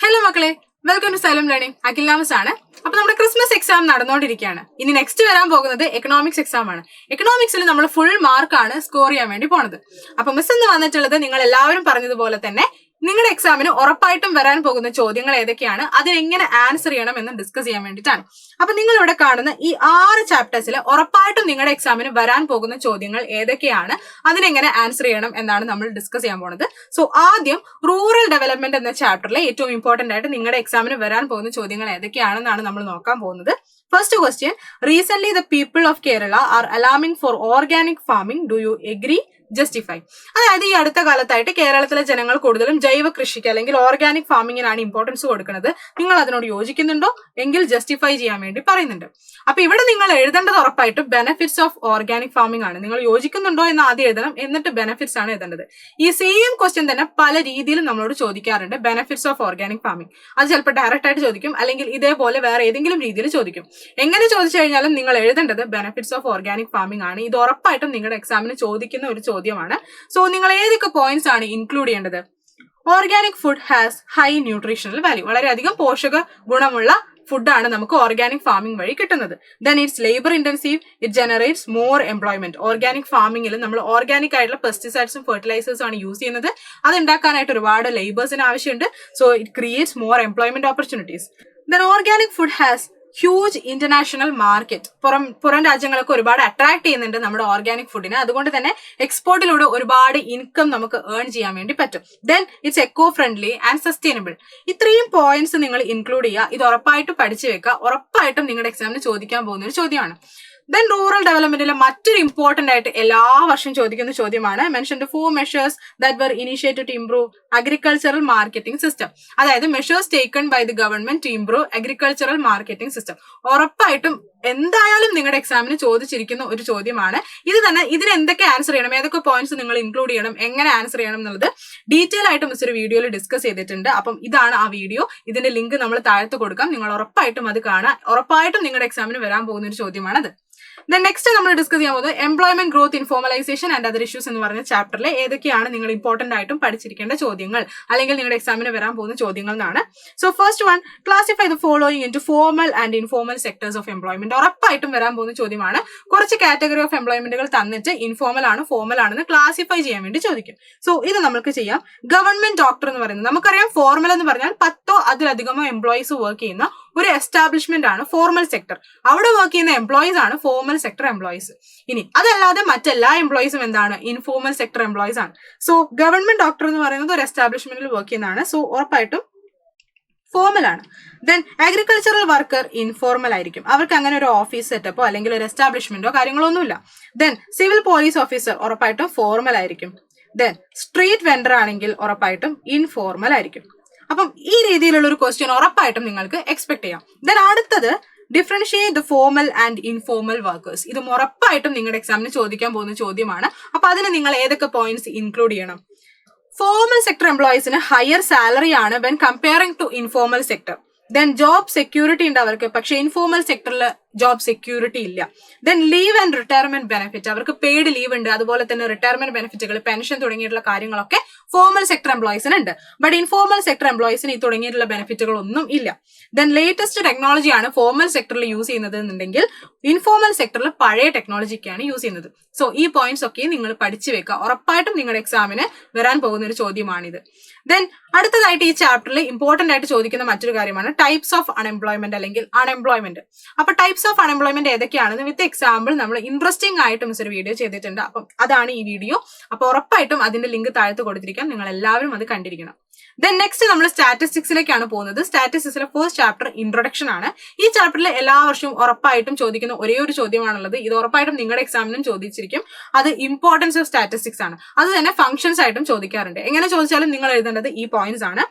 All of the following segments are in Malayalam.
ഹലോ മക്കളെ, welcome to Xylem learning. Akhil നാമസ് ആണ്. അപ്പൊ നമ്മുടെ ക്രിസ്മസ് എക്സാം നടന്നുകൊണ്ടിരിക്കുകയാണ്. ഇനി നെക്സ്റ്റ് വരാൻ പോകുന്നത് എക്കണോമിക്സ് എക്സാം ആണ്. എക്കണോമിക്സിൽ നമ്മൾ ഫുൾ മാർക്കാണ് സ്കോർ ചെയ്യാൻ വേണ്ടി പോണത്. അപ്പൊ മിസ് എന്ന് വന്നിട്ടുള്ളത് നിങ്ങൾ എല്ലാവരും പറഞ്ഞതുപോലെ തന്നെ നിങ്ങളുടെ എക്സാമിന് ഉറപ്പായിട്ടും വരാൻ പോകുന്ന ചോദ്യങ്ങൾ ഏതൊക്കെയാണ്, അതിനെങ്ങനെ ആൻസർ ചെയ്യണം എന്ന് ഡിസ്കസ് ചെയ്യാൻ വേണ്ടിയിട്ടാണ്. അപ്പൊ നിങ്ങൾ ഇവിടെ കാണുന്ന ഈ 6 ചാപ്റ്റേഴ്സിൽ ഉറപ്പായിട്ടും നിങ്ങളുടെ എക്സാമിന് വരാൻ പോകുന്ന ചോദ്യങ്ങൾ ഏതൊക്കെയാണ്, അതിനെങ്ങനെ ആൻസർ ചെയ്യണം എന്നാണ് നമ്മൾ ഡിസ്കസ് ചെയ്യാൻ പോകുന്നത്. സോ ആദ്യം റൂറൽ ഡെവലപ്മെന്റ് എന്ന ചാപ്റ്ററിലെ ഏറ്റവും ഇമ്പോർട്ടന്റ് ആയിട്ട് നിങ്ങളുടെ എക്സാമിന് വരാൻ പോകുന്ന ചോദ്യങ്ങൾ ഏതൊക്കെയാണെന്നാണ് നമ്മൾ നോക്കാൻ പോകുന്നത്. First question, recent the people of Kerala are alarming for organic farming, do you agree, justify. അതായത് ഈ അടുത്ത കാലത്തായിട്ട് കേരളത്തിലെ ജനങ്ങൾ കൂടുതലും ജൈവ കൃഷിക്ക് അല്ലെങ്കിൽ ഓർഗാനിക് ഫാമിങ്ങിനാണ് ഇമ്പോർട്ടൻസ് കൊടുക്കുന്നത്. നിങ്ങൾ അതിനോട് യോജിക്കുന്നുണ്ടോ എങ്കിൽ ജസ്റ്റിഫൈ ചെയ്യാൻ വേണ്ടി പറയുന്നുണ്ട്. അപ്പൊ ഇവിടെ നിങ്ങൾ എഴുതേണ്ടത് ഉറപ്പായിട്ടും ബെനിഫിറ്റ്സ് ഓഫ് ഓർഗാനിക് ഫാമിംഗ് ആണ്. നിങ്ങൾ യോജിക്കുന്നുണ്ടോ എന്ന് ആദ്യം എഴുതണം, എന്നിട്ട് ബെനിഫിറ്റ്സ് ആണ് എഴുതേണ്ടത്. ഈ സെയിം ക്വസ്റ്റ്യൻ തന്നെ പല രീതിയിലും നമ്മളോട് ചോദിക്കാറുണ്ട്. ബെനിഫിറ്റ്സ് ഓഫ് ഓർഗാനിക് ഫാമിംഗ് അത് ചിലപ്പോൾ ഡയറക്റ്റ് ആയിട്ട് ചോദിക്കും, അല്ലെങ്കിൽ ഇതേപോലെ വേറെ ഏതെങ്കിലും രീതിയിൽ ചോദിക്കും. എങ്ങനെ ചോദിച്ചു കഴിഞ്ഞാലും നിങ്ങൾ എഴുതേണ്ടത് ബെനിഫിറ്റ്സ് ഓഫ് ഓർഗാനിക് ഫാമിംഗ് ആണ്. ഇത് ഉറപ്പായിട്ടും നിങ്ങളുടെ എക്സാമിന് ചോദിക്കുന്ന ഒരു ചോദ്യമാണ്. സോ നിങ്ങൾ ഏതൊക്കെ പോയിന്റ്സ് ആണ് ഇൻക്ലൂഡ് ചെയ്യേണ്ടത്? Organic food has high nutritional value. വളരെയധികം പോഷക ഗുണമുള്ള ഫുഡാണ് നമുക്ക് ഓർഗാനിക് ഫാമിംഗ് വഴി കിട്ടുന്നത്. Then it's labour intensive, it generates more employment. Organic ഫാമിംഗിൽ നമ്മൾ ഓർഗാനിക് ആയിട്ടുള്ള പെസ്റ്റിസൈഡ്സും ഫെർട്ടിലൈസേഴ്സും ആണ് യൂസ് ചെയ്യുന്നത്. അത് ഉണ്ടാക്കാനായിട്ട് ഒരുപാട് ലേബേഴ്സിന് ആവശ്യമുണ്ട്. So it creates more employment opportunities. Then organic food has huge international market. പുറം രാജ്യങ്ങളൊക്കെ ഒരുപാട് അട്രാക്ട് ചെയ്യുന്നുണ്ട് നമ്മുടെ ഓർഗാനിക് ഫുഡിനെ. അതുകൊണ്ട് തന്നെ എക്സ്പോർട്ടിലൂടെ ഒരുപാട് ഇൻകം നമുക്ക് ഏൺ ചെയ്യാൻ വേണ്ടി പറ്റും. Then it's eco friendly and sustainable. ഇത്രയും പോയിന്റ്സ് നിങ്ങൾ ഇൻക്ലൂഡ് ചെയ്യുക. ഇത് ഉറപ്പായിട്ടും പഠിച്ചു വെക്കുക. ഉറപ്പായിട്ടും നിങ്ങളുടെ എക്സാമിന് ചോദിക്കാൻ പോകുന്ന ഒരു ചോദ്യമാണ്. ദെൻ റൂറൽ ഡെവലപ്മെന്റിലെ മറ്റൊരു ഇമ്പോർട്ടന്റ് ആയിട്ട് എല്ലാ വർഷവും ചോദിക്കുന്ന ചോദ്യമാണ്, mention the 4 measures that were initiated to improve agricultural marketing system. അതായത് measures taken by the government to improve agricultural marketing system. ഉറപ്പായിട്ടും എന്തായാലും നിങ്ങളുടെ എക്സാമിന് ചോദിച്ചിരിക്കുന്ന ഒരു ചോദ്യമാണ്. ഇത് തന്നെ ഇതിന് എന്തൊക്കെ ആൻസർ ചെയ്യണം, ഏതൊക്കെ പോയിന്റ്സ് നിങ്ങൾ ഇൻക്ലൂഡ് ചെയ്യണം, എങ്ങനെ ആൻസർ ചെയ്യണം എന്നുള്ളത് ഡീറ്റെയിൽ ആയിട്ട് മിസ് ഒരു വീഡിയോയിൽ ഡിസ്കസ് ചെയ്തിട്ടുണ്ട്. അപ്പം ഇതാണ് ആ വീഡിയോ. ഇതിന്റെ ലിങ്ക് നമ്മൾ താഴത്ത് കൊടുക്കാം. നിങ്ങൾ ഉറപ്പായിട്ടും അത് കാണാം. ഉറപ്പായിട്ടും നിങ്ങളുടെ എക്സാമിന് വരാൻ പോകുന്ന ഒരു ചോദ്യമാണത്. ദെൻ നെക്സ്റ്റ് നമ്മൾ ഡിസ്കസ് ചെയ്യാൻ പോകുന്നത് employment growth, informalisation and other issues എന്ന് പറഞ്ഞ ചാപ്റ്ററിലെ ഏതൊക്കെയാണ് നിങ്ങൾ ഇമ്പോർട്ടന്റ് ആയിട്ടും പഠിച്ചിരിക്കേണ്ട ചോദ്യങ്ങൾ, അല്ലെങ്കിൽ നിങ്ങളുടെ എക്സാമിന് വരാൻ പോകുന്ന ചോദ്യങ്ങൾ എന്നാണ്. So first one, classify the following into formal and informal sectors of employment. ഉറപ്പായിട്ടും വരാൻ പോകുന്ന ചോദ്യമാണ്. കുറച്ച് കാറ്റഗറി ഓഫ് എംപ്ലോയ്മെന്റുകൾ തന്നിട്ട് ഇൻഫോർമൽ ആണ് ഫോർമൽ ആണെന്ന് ക്ലാസിഫൈ ചെയ്യാൻ വേണ്ടി ചോദിക്കും. സോ ഇത് നമുക്ക് ചെയ്യാം. ഗവൺമെന്റ് ഡോക്ടർ എന്ന് പറയുന്നത് നമുക്കറിയാം. ഫോർമൽ എന്ന് പറഞ്ഞാൽ 10ഓ അതിലധികമോ എംപ്ലോയീസ് വർക്ക് ചെയ്യുന്ന ഒരു എസ്റ്റാബ്ലിഷ്മെന്റ് ആണ് ഫോർമൽ സെക്ടർ. അവിടെ വർക്ക് ചെയ്യുന്ന എംപ്ലോയീസ് ആണ് ഫോർമൽ സെക്ടർ എംപ്ലോയീസ്. ഇനി അതല്ലാതെ മറ്റെല്ലാ എംപ്ലോയീസും എന്താണ്? ഇൻഫോർമൽ സെക്ടർ എംപ്ലോയീസ് ആണ്. സോ ഗവൺമെന്റ് ഡോക്ടർ എന്ന് പറയുന്നത് ഒരു എസ്റ്റാബ്ലിഷ്മെന്റിൽ വർക്ക് ചെയ്യുന്നതാണ്. സോ ഉറപ്പായിട്ടും ഫോർമൽ ആണ്. ദെൻ അഗ്രികൾച്ചറൽ വർക്കർ ഇൻഫോർമൽ ആയിരിക്കും. അവർക്ക് അങ്ങനെ ഒരു ഓഫീസ് സെറ്റപ്പോ അല്ലെങ്കിൽ ഒരു എസ്റ്റാബ്ലിഷ്മെന്റോ കാര്യങ്ങളോ ഒന്നുമില്ല. ദെൻ സിവിൽ പോലീസ് ഓഫീസർ ഉറപ്പായിട്ടും ഫോർമൽ ആയിരിക്കും. ദെൻ സ്ട്രീറ്റ് വെണ്ടർ ആണെങ്കിൽ ഉറപ്പായിട്ടും ഇൻഫോർമൽ ആയിരിക്കും. അപ്പം ഈ രീതിയിലുള്ള ഒരു ക്വസ്റ്റ്യൻ ഉറപ്പായിട്ടും നിങ്ങൾക്ക് എക്സ്പെക്ട് ചെയ്യാം. ദെൻ അടുത്തത്, differentiate the formal and informal workers. ഇത് ഉറപ്പായിട്ടും നിങ്ങളുടെ എക്സാമിന് ചോദിക്കാൻ പോകുന്ന ചോദ്യമാണ്. അപ്പൊ അതിന് നിങ്ങൾ ഏതൊക്കെ പോയിന്റ്സ് ഇൻക്ലൂഡ് ചെയ്യണം? ഫോർമൽ സെക്ടർ എംപ്ലോയീസിന് ഹയർ സാലറി ആണ് when comparing to informal sector. Then job security ഉണ്ട് അവർക്ക്, പക്ഷെ ഇൻഫോർമൽ സെക്ടറിൽ ജോബ് സെക്യൂരിറ്റി ഇല്ല. Then leave and retirement benefit, അവർക്ക് പെയ്ഡ് ലീവ് ഉണ്ട്. അതുപോലെ തന്നെ റിട്ടയർമെന്റ് ബെനിഫിറ്റുകൾ, പെൻഷൻ തുടങ്ങിയിട്ടുള്ള കാര്യങ്ങളൊക്കെ ഫോർമൽ സെക്ടർ എംപ്ലോയീസിന് ഉണ്ട്. ബട്ട് ഇൻഫോർമൽ സെക്ടർ എംപ്ലോയീസിന് ഈ തുടങ്ങിയിട്ടുള്ള ബെനിഫിറ്റുകൾ ഒന്നും ഇല്ല. ദെൻ ലേറ്റസ്റ്റ് ടെക്നോളജിയാണ് ഫോർമൽ സെക്ടറിൽ യൂസ് ചെയ്യുന്നത് എന്നുണ്ടെങ്കിൽ ഇൻഫോർമൽ സെക്ടറിൽ പഴയ ടെക്നോളജിക്കാണ് യൂസ് ചെയ്യുന്നത്. സോ ഈ പോയിന്റ്സ് ഒക്കെ നിങ്ങൾ പഠിച്ചു വെക്കുക. ഉറപ്പായിട്ടും നിങ്ങളുടെ എക്സാമിന് വരാൻ പോകുന്ന ഒരു ചോദ്യമാണിത്. ദെൻ അടുത്തതായിട്ട് ഈ ചാപ്റ്ററിൽ ഇമ്പോർട്ടന്റ് ആയിട്ട് ചോദിക്കുന്ന മറ്റൊരു കാര്യമാണ് ടൈപ്സ് ഓഫ് അൺഎംപ്ലോയ്മെന്റ് അല്ലെങ്കിൽ അൺഎംപ്ലോയ്മെന്റ്. അപ്പൊ ടൈപ്സ് ഓഫ് അൺഎംപ്ലോയ്മെന്റ് ഏതൊക്കെയാണെന്ന് വിത്ത് എക്സാമ്പിൾ നമ്മൾ ഇൻട്രസ്റ്റിംഗ് ആയിട്ട് മിസ് ഒരു വീഡിയോ ചെയ്തിട്ടുണ്ട്. അപ്പം അതാണ് ഈ വീഡിയോ. അപ്പൊ ഉറപ്പായിട്ടും അതിന്റെ ലിങ്ക് താഴത്ത് കൊടുത്തിരിക്കാം. നിങ്ങൾ എല്ലാവരും അത് കണ്ടിരിക്കണം. ദെൻ നെക്സ്റ്റ് നമ്മൾ സ്റ്റാറ്റിസ്റ്റിക്സിലേക്കാണ് പോകുന്നത്. സ്റ്റാറ്റിസ്റ്റിക്സിലെ ഫസ്റ്റ് ചാപ്റ്റർ ഇൻട്രൊഡക്ഷൻ ആണ്. ഈ ചാപ്റ്ററിൽ എല്ലാ വർഷവും ഉറപ്പായിട്ടും ചോദിക്കുന്ന ഒരേ ഒരു ചോദ്യമാണുള്ളത്. ഇത് ഉറപ്പായിട്ടും നിങ്ങളുടെ എക്സാമിനും ചോദിച്ചിരിക്കും. അത് ഇമ്പോർട്ടൻസ് ഓഫ് സ്റ്റാറ്റിസ്റ്റിക്സ് ആണ്. അത് തന്നെ ഫംഗ്ഷൻസ് ആയിട്ടും ചോദിക്കാറുണ്ട്. എങ്ങനെ ചോദിച്ചാലും നിങ്ങൾ എഴുതേണ്ടത് ഈ പോയിന്റ്സ് ആണ്.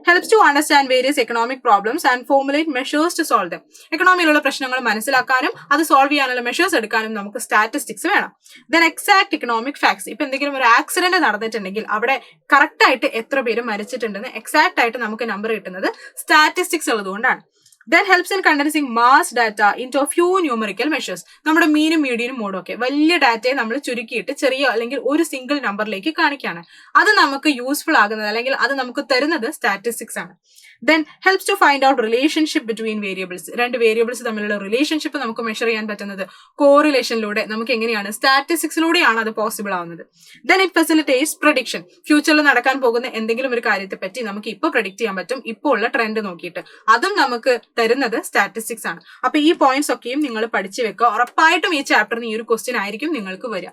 Helps to understand various economic problems and formulate measures to solve them. എക്കണോമിയിലുള്ള പ്രശ്നങ്ങൾ മനസ്സിലാക്കാനും അത് സോൾവ് ചെയ്യാനുള്ള മെഷേഴ്സ് എടുക്കാനും നമുക്ക് സ്റ്റാറ്റിസ്റ്റിക്സ് വേണം. Then exact economic facts. ഇപ്പൊ എന്തെങ്കിലും ഒരു ആക്സിഡന്റ് നടന്നിട്ടുണ്ടെങ്കിൽ അവിടെ കറക്റ്റ് ആയിട്ട് എത്ര പേര് മരിച്ചിട്ടുണ്ടെന്ന് എക്സാക്ട് ആയിട്ട് നമുക്ക് നമ്പർ കിട്ടുന്നത് സ്റ്റാറ്റിസ്റ്റിക്സ് ഉള്ളതുകൊണ്ടാണ്. Then helps in condensing mass data into a few numerical measures. നമ്മുടെ മീനും മീഡിയനും മോഡും ഒക്കെ വലിയ ഡാറ്റയെ നമ്മൾ ചുരുക്കിയിട്ട് ചെറിയ അല്ലെങ്കിൽ ഒരു സിംഗിൾ നമ്പറിലേക്ക് കാണിക്കുകയാണ്. അത് നമുക്ക് യൂസ്ഫുൾ ആകുന്നത് അല്ലെങ്കിൽ അത് നമുക്ക് തരുന്നത് സ്റ്റാറ്റിസ്റ്റിക്സ് ആണ്. Then helps to find out relationship between variables. രണ്ട് വേരിയബിൾസ് തമ്മിലുള്ള റിലേഷൻഷിപ്പ് നമുക്ക് മെഷർ ചെയ്യാൻ പറ്റുന്നത് കോറിലേഷനിലൂടെ, നമുക്ക് എങ്ങനെയാണ് സ്റ്റാറ്റിസ്റ്റിക്സിലൂടെയാണ് അത് പോസിബിൾ ആവുന്നത്. Then it facilitates prediction. ഫ്യൂച്ചറിൽ നടക്കാൻ പോകുന്ന എന്തെങ്കിലും ഒരു കാര്യത്തെ പറ്റി നമുക്ക് ഇപ്പോൾ പ്രഡിക്ട് ചെയ്യാൻ പറ്റും, ഇപ്പോൾ ഉള്ള ട്രെൻഡ് നോക്കിയിട്ട്. അതും നമുക്ക് തരുന്നത് സ്റ്റാറ്റിസ്റ്റിക്സ് ആണ്. അപ്പൊ ഈ പോയിന്റ്സ് ഒക്കെയും നിങ്ങൾ പഠിച്ചു വെക്കുക. ഉറപ്പായിട്ടും ഈ ചാപ്റ്ററിന് ഈ ഒരു ക്വസ്റ്റ്യൻ ആയിരിക്കും നിങ്ങൾക്ക് വരിക.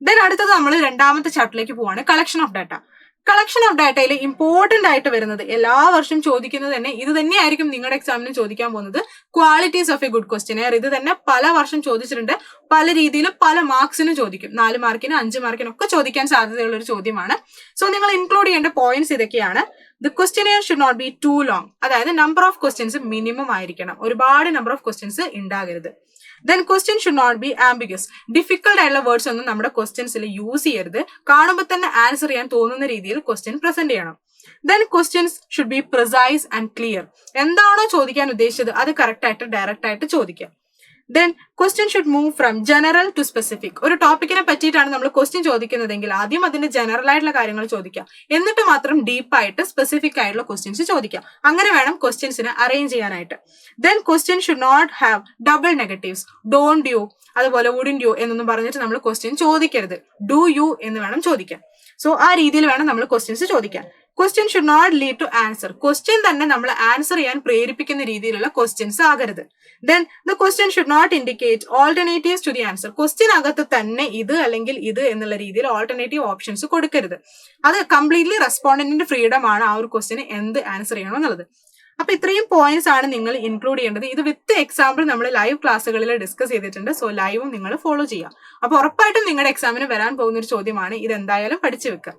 ദെൻ അടുത്തത് നമ്മൾ രണ്ടാമത്തെ ചാപ്റ്ററിലേക്ക് പോവാണ്, collection of data. Collection of ഡാറ്റയിൽ ഇമ്പോർട്ടന്റ് ആയിട്ട് വരുന്നത്, എല്ലാ വർഷവും ചോദിക്കുന്നത് തന്നെ ഇത് തന്നെയായിരിക്കും നിങ്ങളുടെ എക്സാമിന് ചോദിക്കാൻ പോകുന്നത്, qualities of A good questionnaire. ഇത് തന്നെ പല വർഷം ചോദിച്ചിട്ടുണ്ട്, പല രീതിയിൽ പല മാർക്സിനും ചോദിക്കും. 4 മാർക്കിന് 5 മാർക്കിനും ഒക്കെ ചോദിക്കാൻ സാധ്യതയുള്ള ഒരു ചോദ്യമാണ്. സോ നിങ്ങൾ ഇൻക്ലൂഡ് ചെയ്യേണ്ട പോയിന്റ്സ് ഇതൊക്കെയാണ്. The questionnaire should not be too long, അതായത് നമ്പർ ഓഫ് ക്വസ്റ്റ്യൻസ് മിനിമം ആയിരിക്കണം, ഒരുപാട് നമ്പർ ഓഫ് ക്വസ്റ്റ്യൻസ് ഉണ്ടാകരുത്. Then question should not be ambiguous. Difficult ആയിട്ടുള്ള വേർഡ്സ് ഒന്നും നമ്മുടെ ക്വസ്റ്റ്യൻസിൽ യൂസ് ചെയ്യരുത്. കാണുമ്പോൾ തന്നെ ആൻസർ ചെയ്യാൻ തോന്നുന്ന രീതിയിൽ ക്വസ്റ്റ്യൻ പ്രസന്റ് ചെയ്യണം. Then questions should be precise and clear. എന്താണോ ചോദിക്കാൻ ഉദ്ദേശിച്ചത് അത് കറക്റ്റ് ആയിട്ട് ഡയറക്റ്റ് ആയിട്ട് ചോദിക്കാം. Then question should move from general to specific. ഒരു ടോപ്പിക്കിനെ പറ്റിയിട്ടാണ് നമ്മൾ ക്വസ്റ്റ്യൻ ചോദിക്കുന്നതെങ്കിൽ ആദ്യം അതിന്റെ ജനറൽ ആയിട്ടുള്ള കാര്യങ്ങൾ ചോദിക്കാം, എന്നിട്ട് മാത്രം ഡീപ്പായിട്ട് സ്പെസിഫിക് ആയിട്ടുള്ള ക്വസ്റ്റ്യൻസ് ചോദിക്കാം. അങ്ങനെ വേണം ക്വസ്റ്റ്യൻസിനെ അറേഞ്ച് ചെയ്യാനായിട്ട്. Then question should not have double negatives. Don't you അതുപോലെ വുഡന്റ് യു എന്നൊന്നും പറഞ്ഞിട്ട് നമ്മൾ ക്വസ്റ്റ്യൻ ചോദിക്കരുത്. ഡു യു എന്ന് വേണം ചോദിക്കാൻ. സോ ആ രീതിയിൽ വേണം നമ്മൾ ക്വസ്റ്റ്യൻസ് ചോദിക്കാൻ. Question should not lead to answer. Question തന്നെ നമ്മൾ ആൻസർ ചെയ്യാൻ പ്രേരിപ്പിക്കുന്ന രീതിയിലുള്ള ക്വസ്റ്റ്യൻസ് ആകരുത്. Then the question should not indicate alternatives to the answer. Question അകത്ത് തന്നെ ഇത് അല്ലെങ്കിൽ ഇത് എന്നുള്ള രീതിയിൽ ഓൾട്ടർനേറ്റീവ് ഓപ്ഷൻസ് കൊടുക്കരുത്. അത് കംപ്ലീറ്റ്ലി റെസ്പോണ്ടന്റിന്റെ ഫ്രീഡം ആണ് ആ ഒരു ക്വസ്റ്റ്യന് എന്ത് ആൻസർ ചെയ്യണം എന്നുള്ളത്. അപ്പൊ ഇത്രയും പോയിന്റ്സ് ആണ് നിങ്ങൾ ഇൻക്ലൂഡ് ചെയ്യേണ്ടത്. ഇത് വിത്ത് എക്സാമ്പിൾ നമ്മൾ ലൈവ് ക്ലാസ്സുകളിൽ ഡിസ്കസ് ചെയ്തിട്ടുണ്ട്. സോ ലൈവും നിങ്ങൾ ഫോളോ ചെയ്യാം. അപ്പൊ ഉറപ്പായിട്ടും നിങ്ങളുടെ എക്സാമിന് വരാൻ പോകുന്ന ഒരു ചോദ്യമാണ്, ഇത് എന്തായാലും പഠിച്ചു വെക്കുക.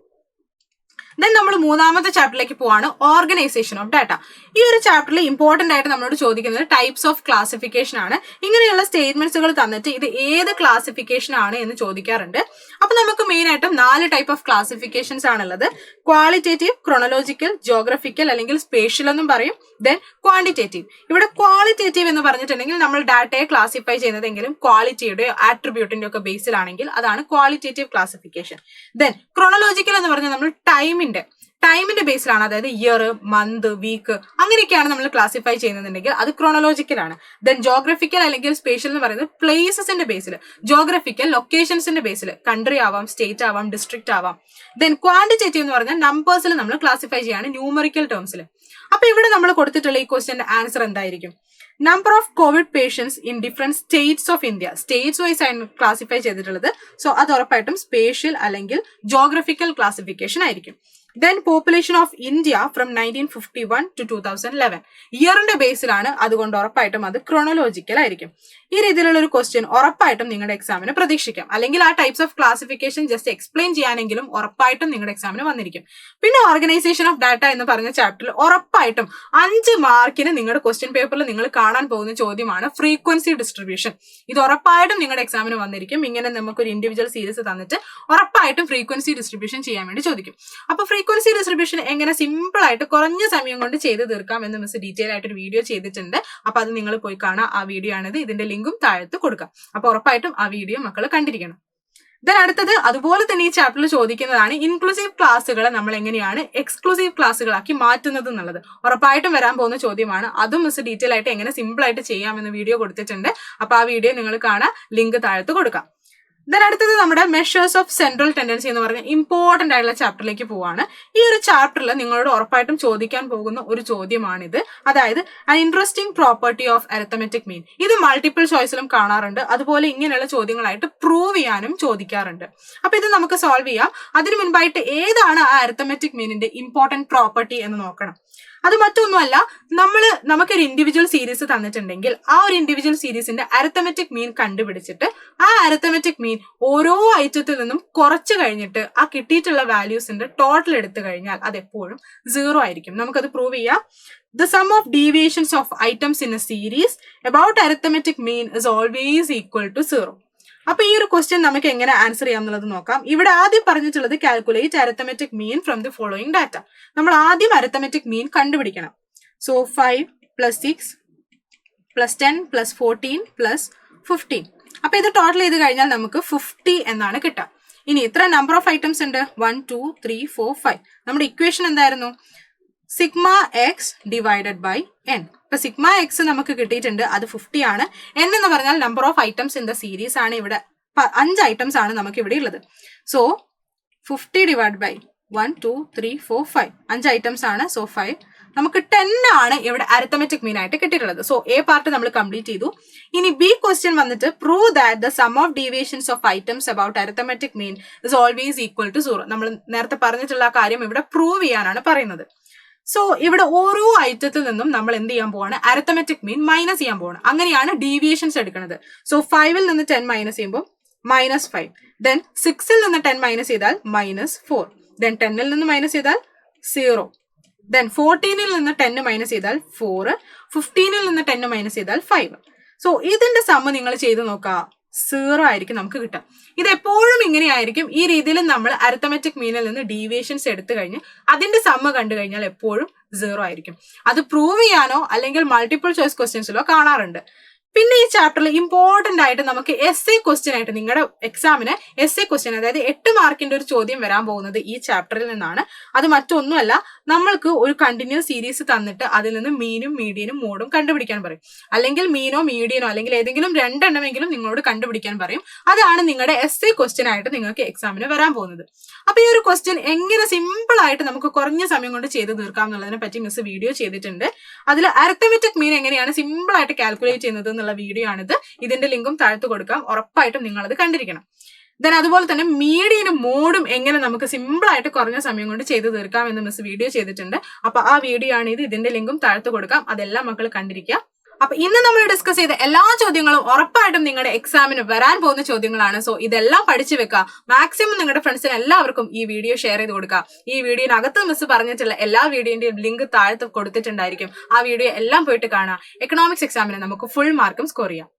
ദെൻ നമ്മൾ മൂന്നാമത്തെ ചാപ്റ്ററിലേക്ക് പോവാണ്, ഓർഗനൈസേഷൻ ഓഫ് ഡാറ്റ. ഈ ഒരു ചാപ്റ്ററിൽ ഇമ്പോർട്ടന്റ് ആയിട്ട് നമ്മളോട് ചോദിക്കുന്നത് ടൈപ്സ് ഓഫ് ക്ലാസിഫിക്കേഷൻ ആണ്. ഇങ്ങനെയുള്ള സ്റ്റേറ്റ്മെന്റ്സുകൾ തന്നിട്ട് ഇത് ഏത് ക്ലാസിഫിക്കേഷൻ ആണ് എന്ന് ചോദിക്കാറുണ്ട്. അപ്പൊ നമുക്ക് മെയിൻ ആയിട്ടും 4 ടൈപ്പ് ഓഫ് ക്ലാസിഫിക്കേഷൻസ് ആണുള്ളത്. ക്വാളിറ്റേറ്റീവ്, ക്രോണോളജിക്കൽ, ജോഗ്രഫിക്കൽ അല്ലെങ്കിൽ സ്പേഷ്യൽ എന്നും പറയും. Then quantitative. ഇവിടെ ക്വാളിറ്റേറ്റീവ് എന്ന് പറഞ്ഞിട്ടുണ്ടെങ്കിൽ നമ്മൾ ഡാറ്റയെ ക്ലാസിഫൈ ചെയ്യുന്നതെങ്കിലും ക്വാളിറ്റിയുടെ ആട്രിബ്യൂട്ടിന്റെ ഒക്കെ ബേസിലാണെങ്കിൽ അതാണ് ക്വാളിറ്റേറ്റീവ് ക്ലാസിഫിക്കേഷൻ. ദെൻ ക്രോണോളജിക്കൽ എന്ന് പറഞ്ഞാൽ നമ്മൾ ടൈമിന്റെ ബേസിലാണ്, അതായത് ഇയർ, മന്ത്, വീക്ക് അങ്ങനെയൊക്കെയാണ് നമ്മൾ ക്ലാസിഫൈ ചെയ്യുന്നുണ്ടെങ്കിൽ അത് ക്രോണോളജിക്കൽ ആണ്. ദെൻ ജോഗ്രഫിക്കൽ അല്ലെങ്കിൽ സ്പേഷ്യൽ എന്ന് പറയുന്നത് പ്ലേസസിന്റെ ബേസിൽ, ജോഗ്രഫിക്കൽ ലൊക്കേഷൻസിന്റെ ബേസിൽ, കൺട്രി ആവാം, സ്റ്റേറ്റ് ആവാം, ഡിസ്ട്രിക്ട് ആവാം. ദെൻ ക്വാണ്ടിറ്റേറ്റീവ് എന്ന് പറഞ്ഞാൽ നമ്പേഴ്സിൽ നമ്മൾ ക്ലാസിഫൈ ചെയ്യാണ്, ന്യൂമറിക്കൽ ടേംസിൽ. അപ്പൊ ഇവിടെ നമ്മൾ കൊടുത്തിട്ടുള്ള ഈ ക്വസ്റ്റ്യന്റെ ആൻസർ എന്തായിരിക്കും? Number of Covid patients in different states of India. States wise ആണ് ക്ലാസിഫൈ ചെയ്തിട്ടുള്ളത്. സോ അത് ഉറപ്പായിട്ടും സ്പേഷ്യൽ അല്ലെങ്കിൽ ജോഗ്രഫിക്കൽ ക്ലാസിഫിക്കേഷൻ ആയിരിക്കും. Then population of India from 1951 to 2011. ഇയറിന്റെ ബേസിലാണ്, അതുകൊണ്ട് ഉറപ്പായിട്ടും അത് ക്രോണോളജിക്കൽ ആയിരിക്കും. ഈ രീതിയിലുള്ള ഒരു ക്വസ്റ്റ്യൻ ഉറപ്പായിട്ടും നിങ്ങളുടെ എക്സാമിന് പ്രതീക്ഷിക്കാം. അല്ലെങ്കിൽ ആ types of classification just explain ചെയ്യാനെങ്കിലും ഉറപ്പായിട്ടും നിങ്ങളുടെ എക്സാമിന് വന്നിരിക്കും. പിന്നെ ഓർഗനൈസേഷൻ ഓഫ് ഡാറ്റ എന്ന് പറഞ്ഞ ചാപ്റ്ററിൽ ഉറപ്പായിട്ടും 5 മാർക്കിന് നിങ്ങളുടെ ക്വസ്റ്റ്യൻ പേപ്പറിൽ നിങ്ങൾ കാണാൻ പോകുന്ന ചോദ്യമാണ് ഫ്രീക്വൻസി ഡിസ്ട്രിബ്യൂഷൻ. ഇത് ഉറപ്പായിട്ടും നിങ്ങളുടെ എക്സാമിന് വന്നിരിക്കും. ഇങ്ങനെ നമുക്കൊരു ഇൻഡിവിജ്വൽ സീരീസ് തന്നിട്ട് ഉറപ്പായിട്ടും ഫ്രീക്വൻസി ഡിസ്ട്രിബ്യൂഷൻ ചെയ്യാൻ വേണ്ടി ചോദിക്കും. അപ്പൊ ഫ്രീക്വൻസി ഡിസ്ട്രിബ്യൂഷൻ എങ്ങനെ സിമ്പിൾ ആയിട്ട് കുറഞ്ഞ സമയം കൊണ്ട് ചെയ്ത് തീർക്കാം എന്ന് മിസ് ഡീറ്റെയിൽ ആയിട്ട് ഒരു വീഡിയോ ചെയ്തിട്ടുണ്ട്. അപ്പൊ അത് നിങ്ങൾ പോയി കാണാം. ആ വീഡിയോ ആണിത്. ഇതിന്റെ ലിങ്കും താഴത്ത് കൊടുക്കാം. അപ്പൊ ഉറപ്പായിട്ടും ആ വീഡിയോ മക്കൾ കണ്ടിരിക്കണം. ദെൻ അടുത്തത് അതുപോലെ തന്നെ ഈ ചാപ്റ്ററിൽ ചോദിക്കുന്നതാണ് ഇൻക്ലൂസീവ് ക്ലാസ്സുകളെ നമ്മൾ എങ്ങനെയാണ് എക്സ്ക്ലൂസീവ് ക്ലാസ്സുകളാക്കി മാറ്റുന്നത് എന്നുള്ളത്. ഉറപ്പായിട്ടും വരാൻ പോകുന്ന ചോദ്യമാണ്. അതും മിസ് ഡീറ്റെയിൽ ആയിട്ട് എങ്ങനെ സിമ്പിൾ ആയിട്ട് ചെയ്യാമെന്ന് വീഡിയോ കൊടുത്തിട്ടുണ്ട്. അപ്പൊ ആ വീഡിയോ നിങ്ങൾ കാണാം, ലിങ്ക് താഴത്ത് കൊടുക്കാം. ദെൻ അടുത്തത് നമ്മുടെ മെഷേഴ്സ് ഓഫ് സെൻട്രൽ ടെൻഡൻസി എന്ന് പറഞ്ഞ ഇമ്പോർട്ടന്റ് ആയിട്ടുള്ള ചാപ്റ്ററിലേക്ക് പോവാണ്. ഈ ഒരു ചാപ്റ്ററിൽ നിങ്ങളോട് ഉറപ്പായിട്ടും ചോദിക്കാൻ പോകുന്ന ഒരു ചോദ്യമാണിത്. അതായത് an interesting property of arithmetic mean. ഇത് മൾട്ടിപ്പിൾ ചോയ്സിലും കാണാറുണ്ട്. അതുപോലെ ഇങ്ങനെയുള്ള ചോദ്യങ്ങളായിട്ട് പ്രൂവ് ചെയ്യാനും ചോദിക്കാറുണ്ട്. അപ്പൊ ഇത് നമുക്ക് സോൾവ് ചെയ്യാം. അതിനു മുൻപായിട്ട് ഏതാണ് ആ അരിത്തമെറ്റിക് മീനിന്റെ ഇമ്പോർട്ടന്റ് പ്രോപ്പർട്ടി എന്ന് നോക്കണം. അത് മറ്റൊന്നുമല്ല, നമുക്കൊരു ഇൻഡിവിജ്വൽ സീരീസ് തന്നിട്ടുണ്ടെങ്കിൽ ആ ഒരു ഇൻഡിവിജ്വൽ സീരീസിന്റെ അരിത്തമെറ്റിക് മീൻ കണ്ടുപിടിച്ചിട്ട് ആ അരിത്തമെറ്റിക് മീൻ ഓരോ ഐറ്റത്തിൽ നിന്നും കുറച്ച് കഴിഞ്ഞിട്ട് ആ കിട്ടിയിട്ടുള്ള വാല്യൂസിന്റെ ടോട്ടൽ എടുത്തു കഴിഞ്ഞാൽ അത് എപ്പോഴും 0 ആയിരിക്കും. നമുക്കത് പ്രൂവ് ചെയ്യാം. The sum of deviations of items in a series about arithmetic mean is always equal to 0. അപ്പൊ ഈ ഒരു ക്വസ്റ്റ്യൻ നമുക്ക് എങ്ങനെ ആൻസർ ചെയ്യാം എന്നുള്ളത് നോക്കാം. ഇവിടെ ആദ്യം പറഞ്ഞിട്ടുള്ളത് calculate arithmetic mean from the following data. നമ്മൾ ആദ്യം അരിത്തമെറ്റിക് മീൻ കണ്ടുപിടിക്കണം. സോ 5 + 6 + 10 + 14 + 15. അപ്പൊ ഇത് ടോട്ടൽ ചെയ്ത് കഴിഞ്ഞാൽ നമുക്ക് 50 എന്നാണ് കിട്ടുക. ഇനി ഇത്ര നമ്പർ ഓഫ് ഐറ്റംസ് ഉണ്ട്? 1 2 3 4 5. നമ്മുടെ ഇക്വേഷൻ എന്തായിരുന്നു? Sigma x divided by n. ഇപ്പൊ സിഗ്മ എക്സ് നമുക്ക് കിട്ടിയിട്ടുണ്ട്, അത് 50 ആണ്. എൻ എന്ന് പറഞ്ഞാൽ number of items in the series ആണ്. ഇവിടെ 5 ഐറ്റംസ് ആണ് നമുക്ക് ഇവിടെ ഉള്ളത്. സോ 50 ഡിവൈഡ് ബൈ 1 2 3 4 5 5 ഐറ്റംസ് ആണ്. സോ 5 നമുക്ക് 10 ആണ് ഇവിടെ അരിത്തമെറ്റിക് മീൻ ആയിട്ട് കിട്ടിയിട്ടുള്ളത്. സോ എ പാർട്ട് നമ്മൾ കംപ്ലീറ്റ് ചെയ്തു. ഇനി ബി ക്വസ്റ്റ്യൻ വന്നിട്ട് prove that the some of deviations of items about arithmetic mean is always equal to 0. നമ്മൾ നേരത്തെ പറഞ്ഞിട്ടുള്ള ആ കാര്യം ഇവിടെ പ്രൂവ് ചെയ്യാനാണ് പറയുന്നത്. സോ ഇവിടെ ഓരോ ഐറ്റത്തിൽ നിന്നും നമ്മൾ എന്ത് ചെയ്യാൻ പോവാണ്, അരിത്തമെറ്റിക് മീൻ മൈനസ് ചെയ്യാൻ പോവാണ്. അങ്ങനെയാണ് ഡീവിയേഷൻസ് എടുക്കുന്നത്. സോ 5ൽ നിന്ന് 10 മൈനസ് ചെയ്യുമ്പോൾ -5. ദെൻ 6ൽ നിന്ന് 10 മൈനസ് ചെയ്താൽ -4. ദെൻ 10ൽ നിന്ന് മൈനസ് ചെയ്താൽ 0. ദെൻ 14ൽ നിന്ന് 10 മൈനസ് ചെയ്താൽ 4. 15ൽ നിന്ന് 10 മൈനസ് ചെയ്താൽ 5. സോ ഇതിന്റെ സമ്മ് നിങ്ങൾ ചെയ്ത് നോക്കുക, 0 ആയിരിക്കും നമുക്ക് കിട്ടുക. ഇത് എപ്പോഴും ഇങ്ങനെയായിരിക്കും. ഈ രീതിയിൽ നമ്മൾ അരിത്തമെറ്റിക് മീനിൽ നിന്ന് ഡീവിയേഷൻസ് എടുത്തു കഴിഞ്ഞ് അതിന്റെ സമ്മ് കണ്ടു കഴിഞ്ഞാൽ എപ്പോഴും 0 ആയിരിക്കും. അത് പ്രൂവ് ചെയ്യാനോ അല്ലെങ്കിൽ മൾട്ടിപ്പിൾ ചോയ്സ് ക്വസ്റ്റ്യൻസിലോ കാണാറുണ്ട്. പിന്നെ ഈ ചാപ്റ്ററിൽ ഇമ്പോർട്ടന്റ് ആയിട്ട് നമുക്ക് എസ്എ ക്വസ്റ്റ്യൻ ആയിട്ട് നിങ്ങളുടെ എക്സാമിന് എസ്എ ക്വസ്റ്റ്യൻ, അതായത് 8 മാർക്കിന്റെ ഒരു ചോദ്യം വരാൻ പോകുന്നത് ഈ ചാപ്റ്ററിൽ നിന്നാണ്. അത് മറ്റൊന്നുമല്ല, നമ്മൾക്ക് ഒരു കണ്ടിന്യൂസ് സീരീസ് തന്നിട്ട് അതിൽ നിന്ന് മീനും മീഡിയനും മോഡും കണ്ടുപിടിക്കാൻ പറയും. അല്ലെങ്കിൽ മീനോ മീഡിയനോ അല്ലെങ്കിൽ ഏതെങ്കിലും 2 എണ്ണമെങ്കിലും നിങ്ങളോട് കണ്ടുപിടിക്കാൻ പറയും. അതാണ് നിങ്ങളുടെ എസ്എ ക്വസ്റ്റ്യൻ ആയിട്ട് നിങ്ങൾക്ക് എക്സാമിന് വരാൻ പോകുന്നത്. അപ്പൊ ഈ ഒരു ക്വസ്റ്റ്യൻ എങ്ങനെ സിമ്പിൾ ആയിട്ട് നമുക്ക് കുറഞ്ഞ സമയം കൊണ്ട് ചെയ്ത് തീർക്കാം എന്നുള്ളതിനെ പറ്റി മിസ് വീഡിയോ ചെയ്തിട്ടുണ്ട്. അതിൽ അരിത്തമെറ്റിക് മീൻ എങ്ങനെയാണ് സിമ്പിൾ ആയിട്ട് കാൽക്കുലേറ്റ് ചെയ്യുന്നത് എന്നുള്ള വീഡിയോ ആണിത്. ഇതിന്റെ ലിങ്കും താഴത്ത് കൊടുക്കാം, ഉറപ്പായിട്ടും നിങ്ങൾ അത് കണ്ടിരിക്കണം. ദെൻ അതുപോലെ തന്നെ മീഡിയനും മോഡും എങ്ങനെ നമുക്ക് സിമ്പിൾ ആയിട്ട് കുറഞ്ഞ സമയം കൊണ്ട് ചെയ്ത് തീർക്കാം എന്ന് മിസ് വീഡിയോ ചെയ്തിട്ടുണ്ട്. അപ്പൊ ആ വീഡിയോ ആണ് ഇത്. ഇതിന്റെ ലിങ്കും താഴത്ത് കൊടുക്കാം, അതെല്ലാം മക്കൾ കണ്ടിരിക്കുക. അപ്പൊ ഇന്ന് നമ്മൾ ഡിസ്കസ് ചെയ്ത എല്ലാ ചോദ്യങ്ങളും ഉറപ്പായിട്ടും നിങ്ങളുടെ എക്സാമിന് വരാൻ പോകുന്ന ചോദ്യങ്ങളാണ്. സോ ഇതെല്ലാം പഠിച്ചു വെക്കുക. മാക്സിമം നിങ്ങളുടെ ഫ്രണ്ട്സിന് എല്ലാവർക്കും ഈ വീഡിയോ ഷെയർ ചെയ്ത് കൊടുക്കുക. ഈ വീഡിയോനകത്ത് മിസ് പറഞ്ഞിട്ടുള്ള എല്ലാ വീഡിയോന്റെയും ലിങ്ക് താഴത്ത് കൊടുത്തിട്ടുണ്ടായിരിക്കും. ആ വീഡിയോ എല്ലാം പോയിട്ട് കാണാം. എക്കണോമിക്സ് എക്സാമിന് നമുക്ക് ഫുൾ മാർക്കും സ്കോർ ചെയ്യാം.